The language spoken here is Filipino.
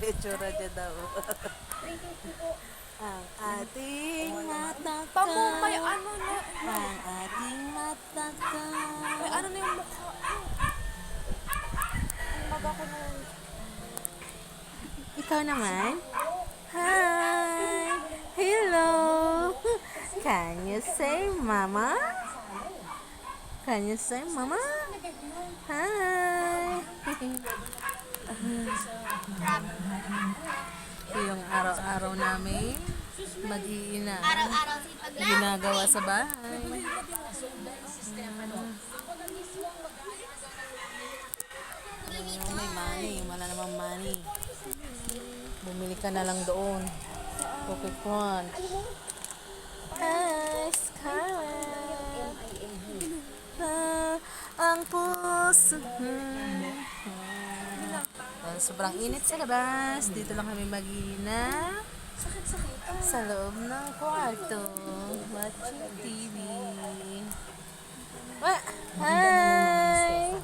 Itsura niya daw. Ang ating Tamo, mataka. may ano na. Ang ating mataka. May ano na yung mukha. Maga ko na yun. Ikaw naman? Hi! Hello! Can you say mama? Can you say mama? Hi! Ito yung araw-araw namin mag-iina. Araw-araw sipag lang. Ginagawa sa bahay. May money. Wala namang money. Bumili ka na lang doon. Pocket one. Hi, Scarlett. Ang puso. Sobrang init sa labas. Dito lang kami mag-ina. Sa loob ng kwarto. Watching TV. Hi!